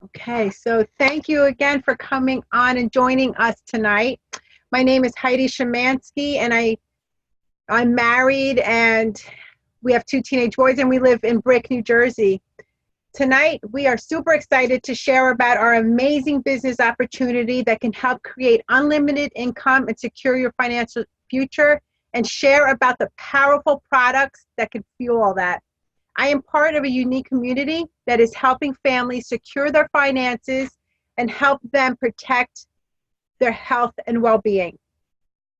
Okay, so thank you again for coming on and joining us tonight. My name is Heidi Shemansky, and I'm married, and we have two teenage boys, and we live in Brick, New Jersey. Tonight, we are super excited to share about our amazing business opportunity that can help create unlimited income and secure your financial future, and share about the powerful products that can fuel all that. I am part of a unique community that is helping families secure their finances and help them protect their health and well-being.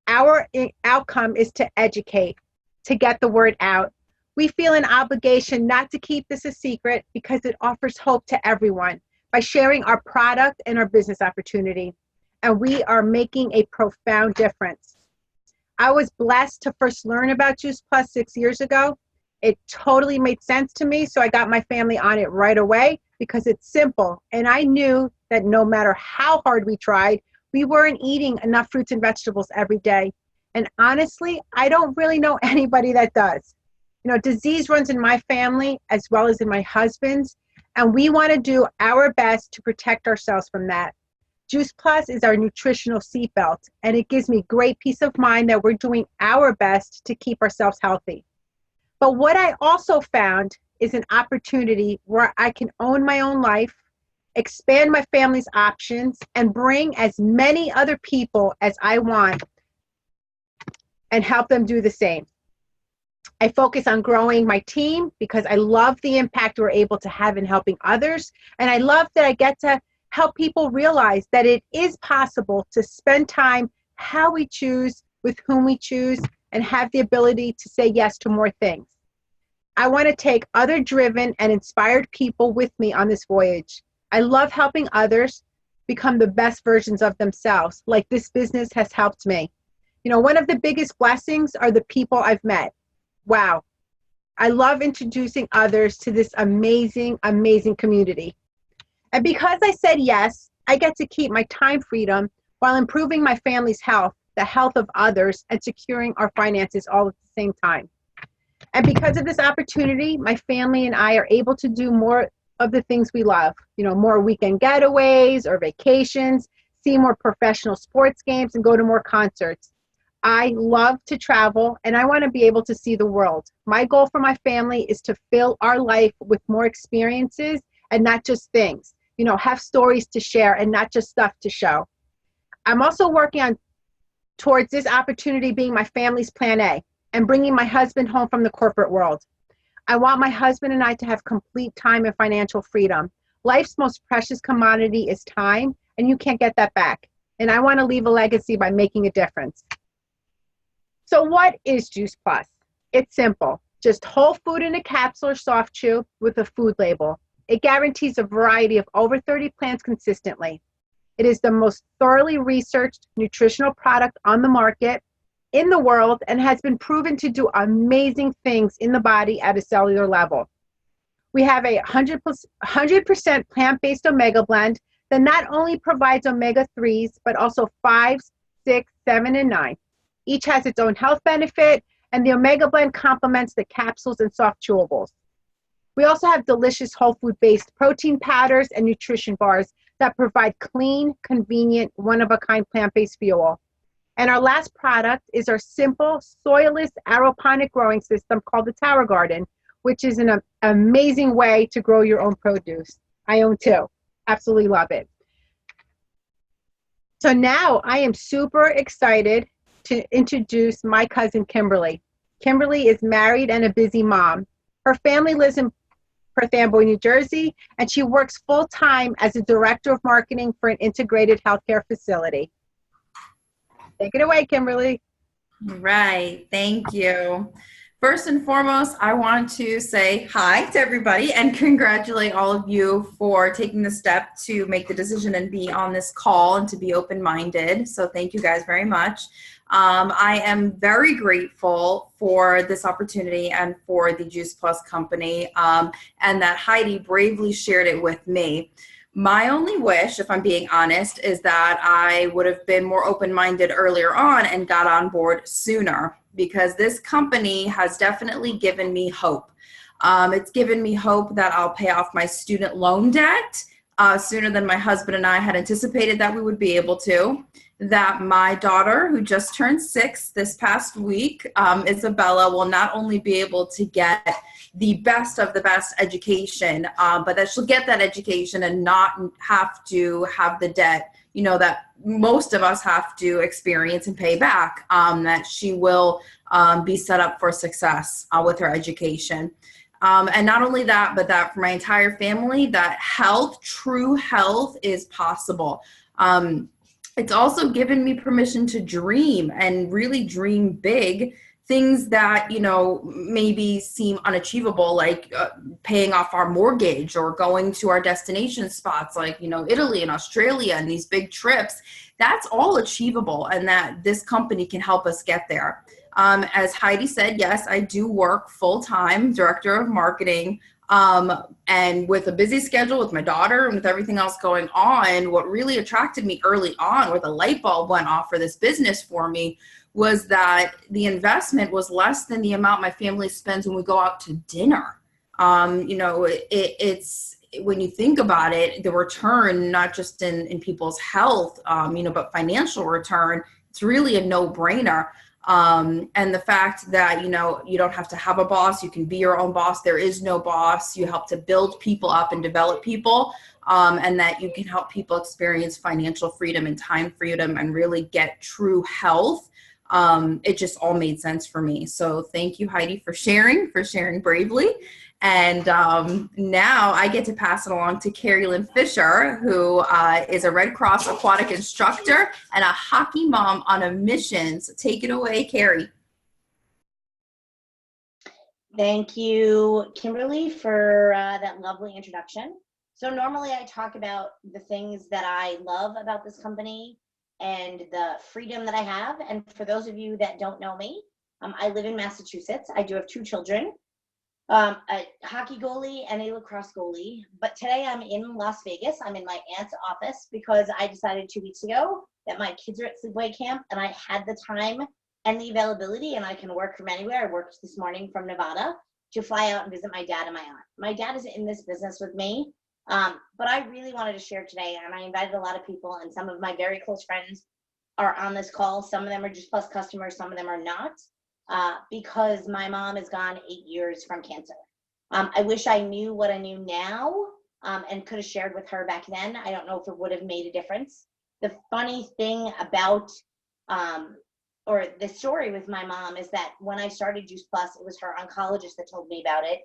Our outcome is to educate, to get the word out. We feel an obligation not to keep this a secret because it offers hope to everyone by sharing our product and our business opportunity. And we are making a profound difference. I was blessed to first learn about Juice Plus 6 years ago. It totally made sense to me, so I got my family on it right away because it's simple. And I knew that no matter how hard we tried, we weren't eating enough fruits and vegetables every day. And honestly, I don't really know anybody that does. Disease runs in my family as well as in my husband's, and we want to do our best to protect ourselves from that. Juice Plus is our nutritional seatbelt, and it gives me great peace of mind that we're doing our best to keep ourselves healthy. But what I also found is an opportunity where I can own my own life, expand my family's options, and bring as many other people as I want and help them do the same. I focus on growing my team because I love the impact we're able to have in helping others. And I love that I get to help people realize that it is possible to spend time how we choose, with whom we choose, and have the ability to say yes to more things. I want to take other driven and inspired people with me on this voyage. I love helping others become the best versions of themselves, like this business has helped me. One of the biggest blessings are the people I've met. Wow. I love introducing others to this amazing, amazing community. And because I said yes, I get to keep my time freedom while improving my family's health, the health of others, and securing our finances all at the same time. And because of this opportunity, my family and I are able to do more of the things we love, more weekend getaways or vacations, see more professional sports games, and go to more concerts. I love to travel, and I want to be able to see the world. My goal for my family is to fill our life with more experiences and not just things, have stories to share and not just stuff to show. I'm also working on towards this opportunity being my family's plan A and bringing my husband home from the corporate world. I want my husband and I to have complete time and financial freedom. Life's most precious commodity is time, and you can't get that back. And I want to leave a legacy by making a difference. So what is Juice Plus? It's simple. Just whole food in a capsule or soft chew with a food label. It guarantees a variety of over 30 plants consistently. It is the most thoroughly researched nutritional product on the market, in the world, and has been proven to do amazing things in the body at a cellular level. We have a 100% plant-based omega blend that not only provides omega-3s, but also 5s, 6, 7, and 9. Each has its own health benefit, and the omega blend complements the capsules and soft chewables. We also have delicious whole food-based protein powders and nutrition bars that provide clean, convenient, one-of-a-kind plant-based fuel. And our last product is our simple, soilless aeroponic growing system called the Tower Garden, which is an amazing way to grow your own produce. I own two. Absolutely love it. So now I am super excited to introduce my cousin, Kimberly. Kimberly is married and a busy mom. Her family lives in Perth Amboy, New Jersey, and she works full-time as a director of marketing for an integrated healthcare facility. Take it away, Kimberly. Right. Thank you. First and foremost, I want to say hi to everybody and congratulate all of you for taking the step to make the decision and be on this call and to be open-minded. So thank you guys very much. I am very grateful for this opportunity and for the Juice Plus company, and that Heidi bravely shared it with me. My only wish, if I'm being honest, is that I would have been more open-minded earlier on and got on board sooner, because this company has definitely given me hope. It's given me hope that I'll pay off my student loan debt. sooner than my husband and I had anticipated that we would be able to. That my daughter, who just turned 6 this past week, Isabella, will not only be able to get the best of the best education, but that she'll get that education and not have to have the debt, that most of us have to experience and pay back, that she will be set up for success with her education. And not only that, but that for my entire family, that true health is possible. It's also given me permission to dream and really dream big, things that, maybe seem unachievable, like paying off our mortgage or going to our destination spots like, Italy and Australia and these big trips. That's all achievable, and that this company can help us get there. As Heidi said, yes, I do work full-time, director of marketing, and with a busy schedule with my daughter and with everything else going on, what really attracted me early on, where the light bulb went off for this business for me, was that the investment was less than the amount my family spends when we go out to dinner. It's when you think about it, the return, not just in people's health, but financial return, it's really a no-brainer. And the fact that, you don't have to have a boss, you can be your own boss. There is no boss. You help to build people up and develop people, and that you can help people experience financial freedom and time freedom and really get true health. It just all made sense for me. So thank you, Heidi, for sharing bravely. And now I get to pass it along to Carrie Lynn Fisher, who is a Red Cross aquatic instructor and a hockey mom on a mission. So take it away, Carrie. Thank you, Kimberly, for that lovely introduction. So normally I talk about the things that I love about this company and the freedom that I have. And for those of you that don't know me, I live in Massachusetts. I do have 2 children. A hockey goalie and a lacrosse goalie. But today I'm in Las Vegas. I'm in my aunt's office because I decided 2 weeks ago that my kids are at sleepaway camp and I had the time and the availability, and I can work from anywhere. I worked this morning from Nevada to fly out and visit my dad and my aunt. My dad is in this business with me, but I really wanted to share today, and I invited a lot of people, and some of my very close friends are on this call. Some of them are Juice Plus customers, some of them are not. Because my mom is gone 8 years from cancer. I wish I knew what I knew now and could have shared with her back then. I don't know if it would have made a difference. The funny thing about, or the story with my mom is that when I started Juice Plus, it was her oncologist that told me about it.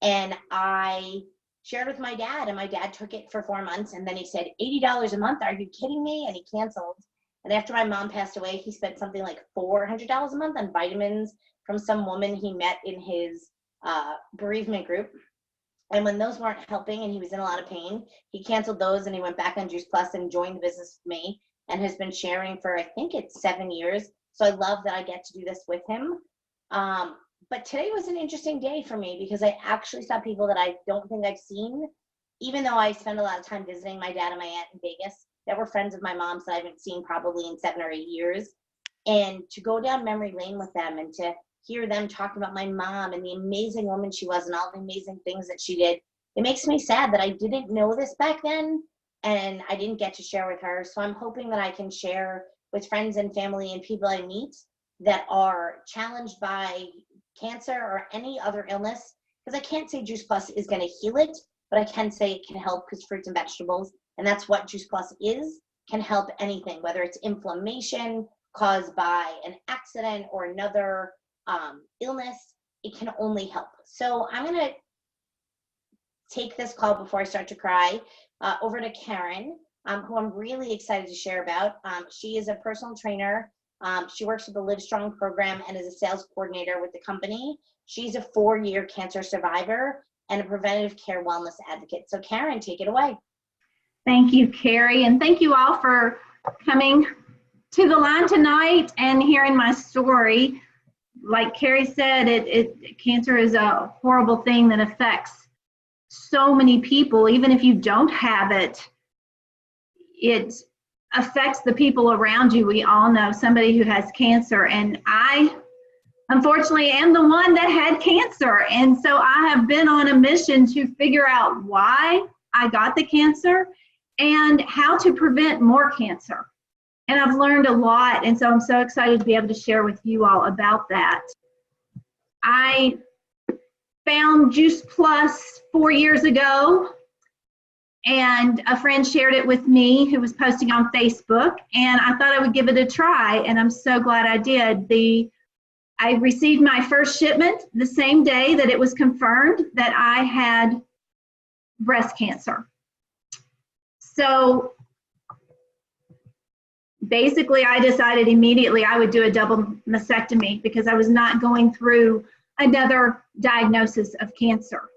And I shared with my dad, and my dad took it for 4 months. And then he said, $80 a month, are you kidding me? And he canceled. And after my mom passed away, he spent something like $400 a month on vitamins from some woman he met in his bereavement group. And when those weren't helping and he was in a lot of pain, he canceled those and he went back on Juice Plus and joined the business with me and has been sharing for, I think it's 7 years. So I love that I get to do this with him. But today was an interesting day for me because I actually saw people that I don't think I've seen, even though I spend a lot of time visiting my dad and my aunt in Vegas, that were friends of my mom's that I haven't seen probably in 7 or 8 years. And to go down memory lane with them and to hear them talk about my mom and the amazing woman she was and all the amazing things that she did, it makes me sad that I didn't know this back then and I didn't get to share with her. So I'm hoping that I can share with friends and family and people I meet that are challenged by cancer or any other illness, because I can't say Juice Plus is going to heal it, but I can say it can help because fruits and vegetables, and that's what Juice Plus is, can help anything, whether it's inflammation caused by an accident or another illness, it can only help. So I'm going to take this call before I start to cry over to Karen, who I'm really excited to share about. She is a personal trainer. She works with the Live Strong program and is a sales coordinator with the company. She's a 4-year cancer survivor and a preventative care wellness advocate. So Karen, take it away. Thank you, Carrie, and thank you all for coming to the line tonight and hearing my story. Like Carrie said, cancer is a horrible thing that affects so many people. Even if you don't have it, it affects the people around you. We all know somebody who has cancer, and I unfortunately am the one that had cancer, and so I have been on a mission to figure out why I got the cancer and how to prevent more cancer. And I've learned a lot, and so I'm so excited to be able to share with you all about that. I found Juice Plus 4 years ago, and a friend shared it with me who was posting on Facebook, and I thought I would give it a try, and I'm so glad I did. I received my first shipment the same day that it was confirmed that I had breast cancer. So basically, I decided immediately I would do a double mastectomy because I was not going through another diagnosis of cancer.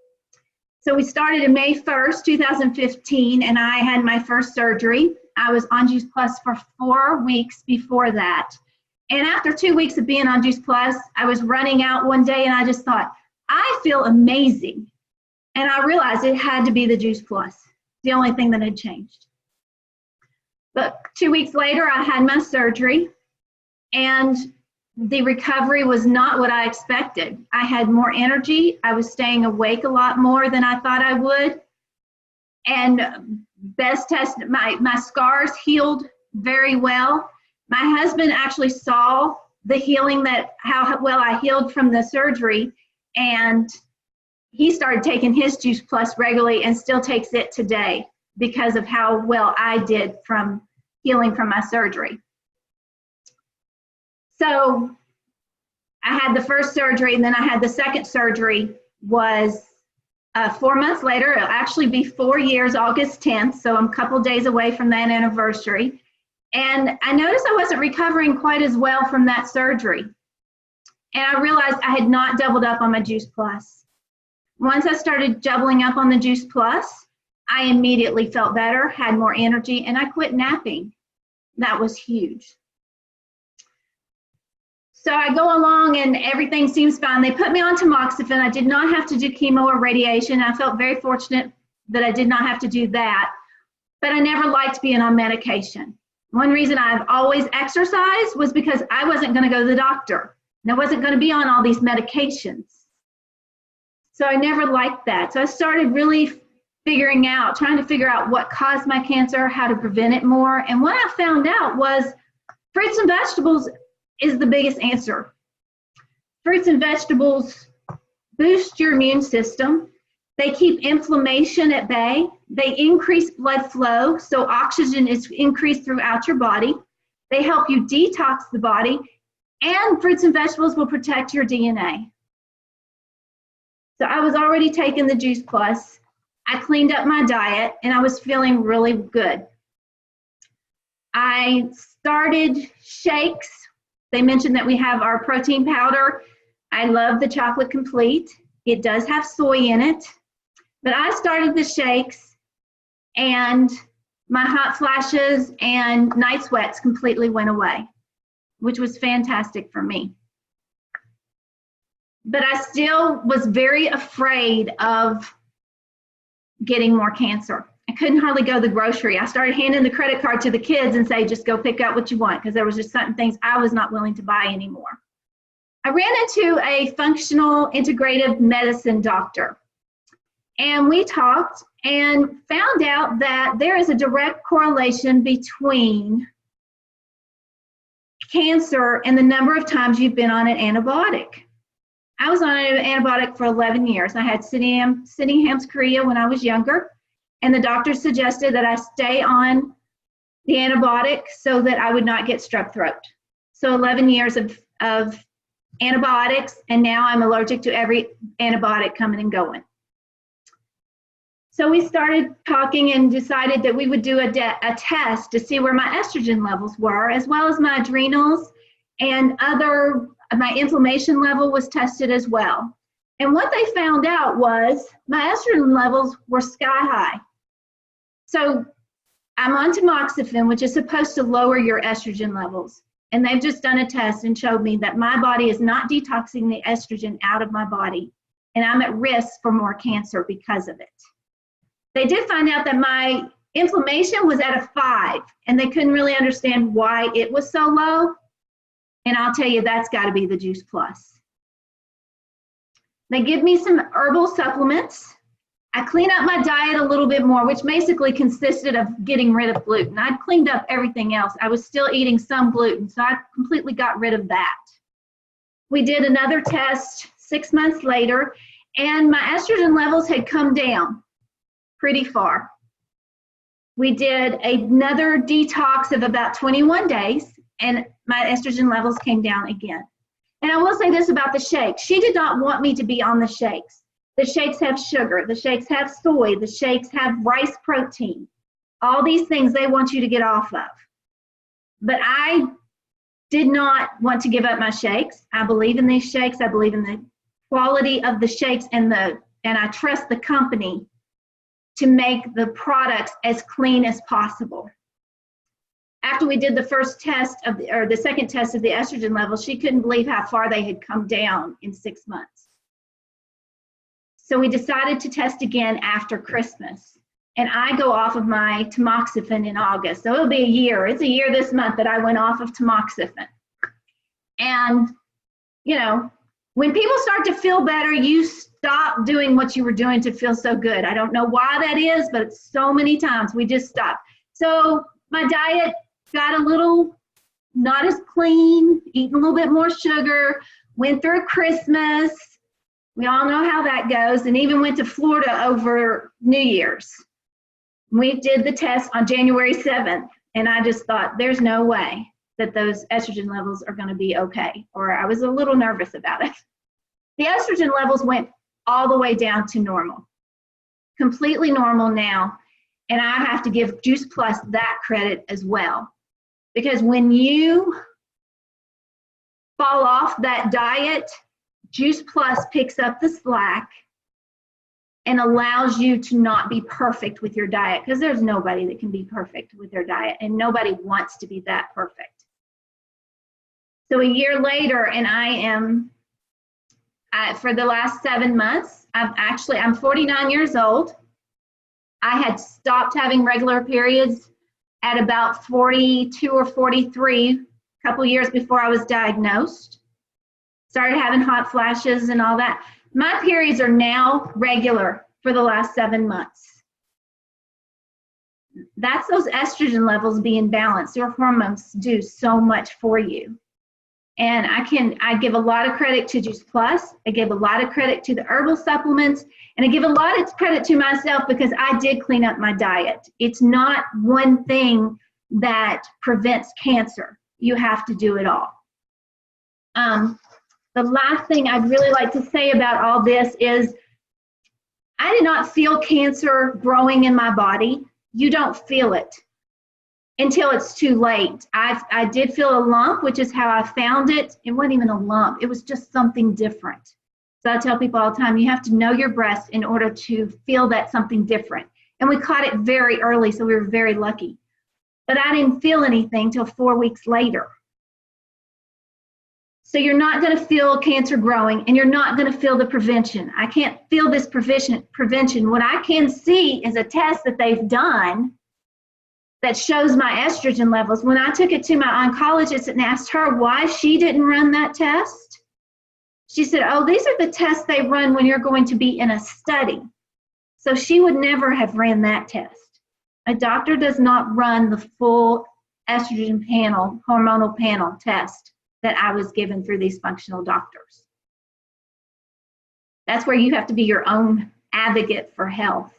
So we started in May 1st, 2015, and I had my first surgery. I was on Juice Plus for 4 weeks before that. And after 2 weeks of being on Juice Plus, I was running out one day and I just thought, I feel amazing. And I realized it had to be the Juice Plus, the only thing that had changed. But 2 weeks later, I had my surgery, and the recovery was not what I expected. I had more energy. I was staying awake a lot more than I thought I would. And best test, my scars healed very well. My husband actually saw the healing, how well I healed from the surgery, and he started taking his Juice Plus regularly and still takes it today because of how well I did from healing from my surgery. So I had the first surgery, and then I had the second surgery was 4 months later. It'll actually be 4 years, August 10th, so I'm a couple days away from that anniversary. And I noticed I wasn't recovering quite as well from that surgery. And I realized I had not doubled up on my Juice Plus. Once I started doubling up on the Juice Plus, I immediately felt better, had more energy, and I quit napping. That was huge. So I go along and everything seems fine. They put me on tamoxifen. I did not have to do chemo or radiation. I felt very fortunate that I did not have to do that. But I never liked being on medication. One reason I've always exercised was because I wasn't going to go to the doctor. And I wasn't going to be on all these medications. So I never liked that. So I started really trying to figure out what caused my cancer, how to prevent it more. And what I found out was fruits and vegetables is the biggest answer. Fruits and vegetables boost your immune system. They keep inflammation at bay. They increase blood flow, so oxygen is increased throughout your body. They help you detox the body, and fruits and vegetables will protect your DNA. So I was already taking the Juice Plus. I cleaned up my diet, and I was feeling really good. I started shakes. They mentioned that we have our protein powder. I love the Chocolate Complete. It does have soy in it. But I started the shakes, and my hot flashes and night sweats completely went away, which was fantastic for me. But I still was very afraid of getting more cancer. I couldn't hardly go to the grocery. I started handing the credit card to the kids and say, just go pick out what you want, because there was just certain things I was not willing to buy anymore. I ran into a functional integrative medicine doctor, and we talked and found out that there is a direct correlation between cancer and the number of times you've been on an antibiotic. I was on an antibiotic for 11 years. I had Sydenham's chorea when I was younger, and the doctor suggested that I stay on the antibiotic so that I would not get strep throat. So 11 years of antibiotics, and now I'm allergic to every antibiotic coming and going. So we started talking and decided that we would do a test to see where my estrogen levels were, as well as my adrenals, and my inflammation level was tested as well. And what they found out was my estrogen levels were sky high. So I'm on tamoxifen, which is supposed to lower your estrogen levels. And they've just done a test and showed me that my body is not detoxing the estrogen out of my body, and I'm at risk for more cancer because of it. They did find out that my inflammation was at a 5, and they couldn't really understand why it was so low. And I'll tell you, that's got to be the Juice Plus. They give me some herbal supplements. I cleaned up my diet a little bit more, which basically consisted of getting rid of gluten. I'd cleaned up everything else. I was still eating some gluten, so I completely got rid of that. We did another test 6 months later, and my estrogen levels had come down pretty far. We did another detox of about 21 days, and my estrogen levels came down again. And I will say this about the shakes. She did not want me to be on the shakes. The shakes have sugar, the shakes have soy, the shakes have rice protein. All these things they want you to get off of. But I did not want to give up my shakes. I believe in these shakes. I believe in the quality of the shakes, and I trust the company to make the products as clean as possible. After we did the first test or the second test of the estrogen levels, she couldn't believe how far they had come down in 6 months. So we decided to test again after Christmas. And I go off of my tamoxifen in August. So it'll be a year. It's a year this month that I went off of tamoxifen. And, you know, when people start to feel better, you stop doing what you were doing to feel so good. I don't know why that is, but so many times we just stop. So my diet got a little not as clean, eating a little bit more sugar, went through Christmas. We all know how that goes, and even went to Florida over New Year's. We did the test on January 7th, and I just thought, there's no way that those estrogen levels are going to be okay, or I was a little nervous about it. The estrogen levels went all the way down to normal, completely normal now, and I have to give Juice Plus that credit as well, because when you fall off that diet, Juice Plus picks up the slack and allows you to not be perfect with your diet, because there's nobody that can be perfect with their diet, and nobody wants to be that perfect. So a year later, and for the last 7 months, I'm 49 years old. I had stopped having regular periods at about 42 or 43, a couple years before I was diagnosed. Started having hot flashes and all that. My periods are now regular for the last 7 months. That's those estrogen levels being balanced. Your hormones do so much for you. And I give a lot of credit to Juice Plus. I give a lot of credit to the herbal supplements. And I give a lot of credit to myself because I did clean up my diet. It's not one thing that prevents cancer. You have to do it all. The last thing I'd really like to say about all this is I did not feel cancer growing in my body. You don't feel it until it's too late. I did feel a lump, which is how I found it. It wasn't even a lump. It was just something different. So I tell people all the time, you have to know your breast in order to feel that something different. And we caught it very early, so we were very lucky. But I didn't feel anything till 4 weeks later. So you're not going to feel cancer growing, and you're not going to feel the prevention. I can't feel this prevention. What I can see is a test that they've done that shows my estrogen levels. When I took it to my oncologist and asked her why she didn't run that test, she said, oh, these are the tests they run when you're going to be in a study. So she would never have ran that test. A doctor does not run the full estrogen panel, hormonal panel test that I was given through these functional doctors. That's where you have to be your own advocate for health.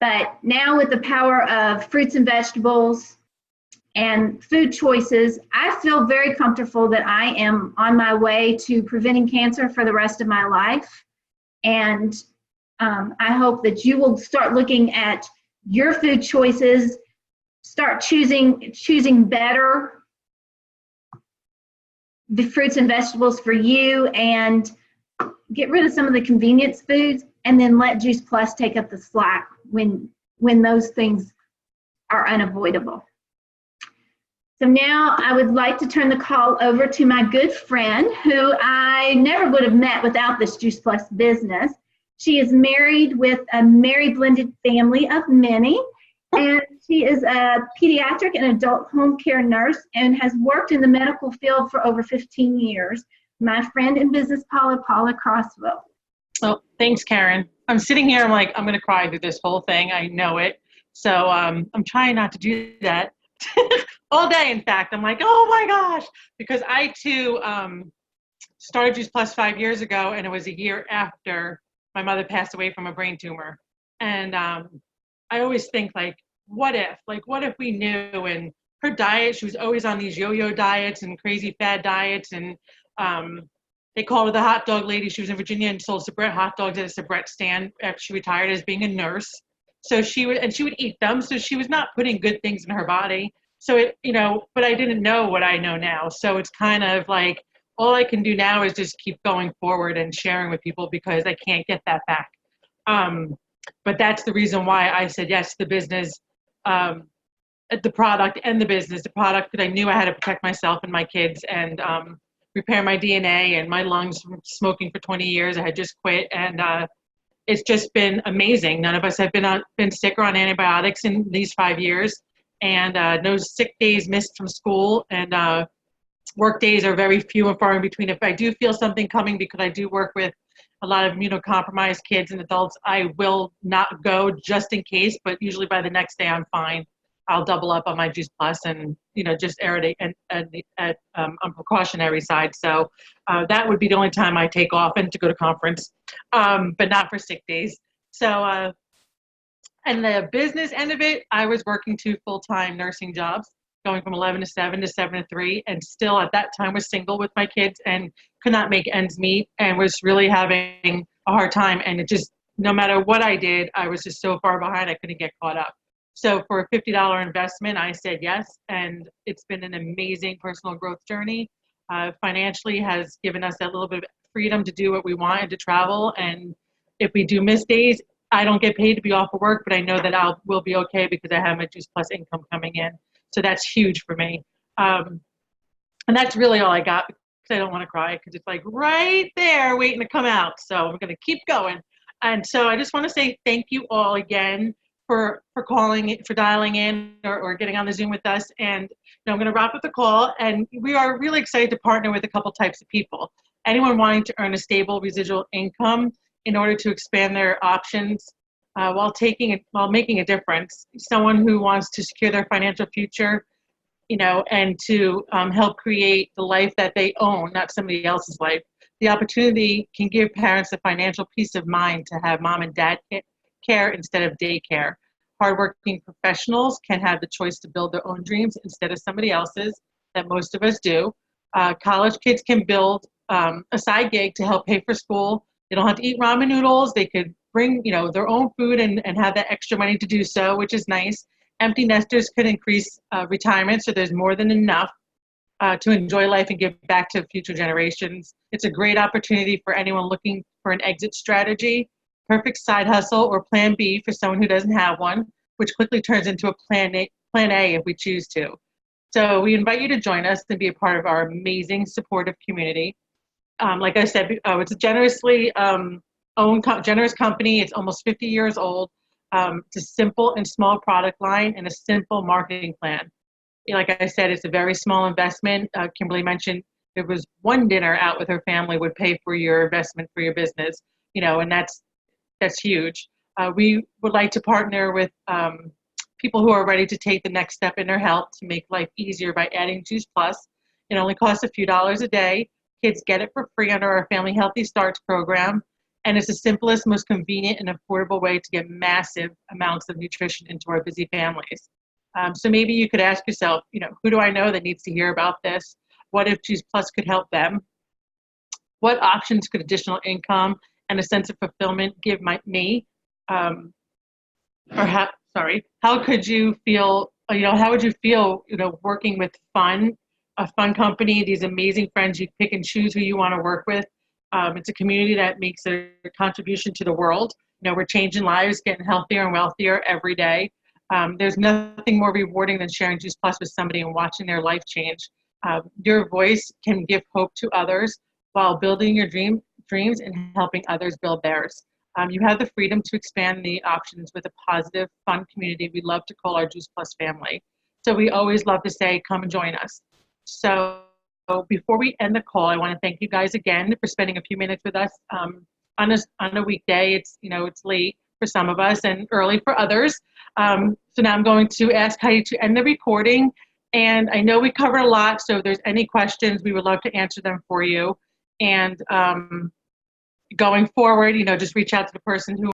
But now with the power of fruits and vegetables and food choices, I feel very comfortable that I am on my way to preventing cancer for the rest of my life. And I hope that you will start looking at your food choices, start choosing better the fruits and vegetables for you, and get rid of some of the convenience foods, and then let Juice Plus take up the slack when those things are unavoidable. So now I would like to turn the call over to my good friend who I never would have met without this Juice Plus business. She is married with a Mary blended family of many, and she is a pediatric and adult home care nurse and has worked in the medical field for over 15 years. My friend and business Paula Crosswell. Oh, thanks, Karen. I'm sitting here, I'm like, I'm going to cry through this whole thing. I know it. So I'm trying not to do that all day. In fact, I'm like, oh my gosh, because I too started Juice Plus 5 years ago, and it was a year after my mother passed away from a brain tumor. And I always think, like, what if? Like, what if we knew? And her diet, she was always on these yo-yo diets and crazy fad diets. And they called her the hot dog lady. She was in Virginia and sold Sabrett hot dogs at a Sabrett stand after she retired as being a nurse. So she would eat them. So she was not putting good things in her body. So but I didn't know what I know now. So it's kind of like, all I can do now is just keep going forward and sharing with people, because I can't get that back. But that's the reason why I said yes to the business, the product and the business. The product, because I knew I had to protect myself and my kids, and repair my DNA and my lungs from smoking for 20 years. I had just quit, and it's just been amazing. None of us have been sick or on antibiotics in these 5 years, and no sick days missed from school, and work days are very few and far in between. If I do feel something coming, because I do work with a lot of immunocompromised kids and adults, I will not go just in case, but usually by the next day I'm fine. I'll double up on my Juice Plus and, just aerate and on precautionary side. So that would be the only time I take off and to go to conference, but not for sick days. So, and the business end of it, I was working 2 full-time nursing jobs, going from 11 to 7 to 7 to 3, and still at that time was single with my kids and could not make ends meet and was really having a hard time. And it just, no matter what I did, I was just so far behind, I couldn't get caught up. So for a $50 investment, I said yes, and it's been an amazing personal growth journey. Financially has given us that little bit of freedom to do what we want and to travel. And if we do miss days, I don't get paid to be off of work, but I know that we'll be okay because I have my Juice Plus income coming in. So that's huge for me. And that's really all I got, because I don't want to cry, because it's like right there waiting to come out. So I'm going to keep going. And so I just want to say thank you all again for calling, for dialing in or getting on the Zoom with us. And I'm going to wrap up the call. And we are really excited to partner with a couple types of people. Anyone wanting to earn a stable residual income in order to expand their options while making a difference. Someone who wants to secure their financial future, and to help create the life that they own, not somebody else's life. The opportunity can give parents the financial peace of mind to have mom and dad care instead of daycare. Hardworking professionals can have the choice to build their own dreams instead of somebody else's, that most of us do. College kids can build a side gig to help pay for school. They don't have to eat ramen noodles. They could bring, their own food and have that extra money to do so, which is nice. Empty nesters could increase retirement, so there's more than enough to enjoy life and give back to future generations. It's a great opportunity for anyone looking for an exit strategy, perfect side hustle or plan B for someone who doesn't have one, which quickly turns into a plan A if we choose to. So we invite you to join us and be a part of our amazing supportive community. Like I said, it's a generously owned, generous company. It's almost 50 years old. It's a simple and small product line and a simple marketing plan. Like I said, it's a very small investment. Kimberly mentioned there was one dinner out with her family would pay for your investment for your business, and that's huge. We would like to partner with people who are ready to take the next step in their health to make life easier by adding Juice Plus. It only costs a few dollars a day. Kids get it for free under our Family Healthy Starts program. And it's the simplest, most convenient and affordable way to get massive amounts of nutrition into our busy families. So maybe you could ask yourself, who do I know that needs to hear about this? What if Juice Plus could help them? What options could additional income and a sense of fulfillment give me? How could you feel, how would you feel, working with a fun company, these amazing friends, you pick and choose who you want to work with. It's a community that makes a contribution to the world. We're changing lives, getting healthier and wealthier every day. There's nothing more rewarding than sharing Juice Plus with somebody and watching their life change. Your voice can give hope to others while building your dreams and helping others build theirs. You have the freedom to expand the options with a positive, fun community we love to call our Juice Plus family. So we always love to say, come and join us. So before we end the call, I want to thank you guys again for spending a few minutes with us on a weekday. It's, it's late for some of us and early for others. So now I'm going to ask Heidi to end the recording. And I know we covered a lot, so if there's any questions, we would love to answer them for you. And going forward, just reach out to the person who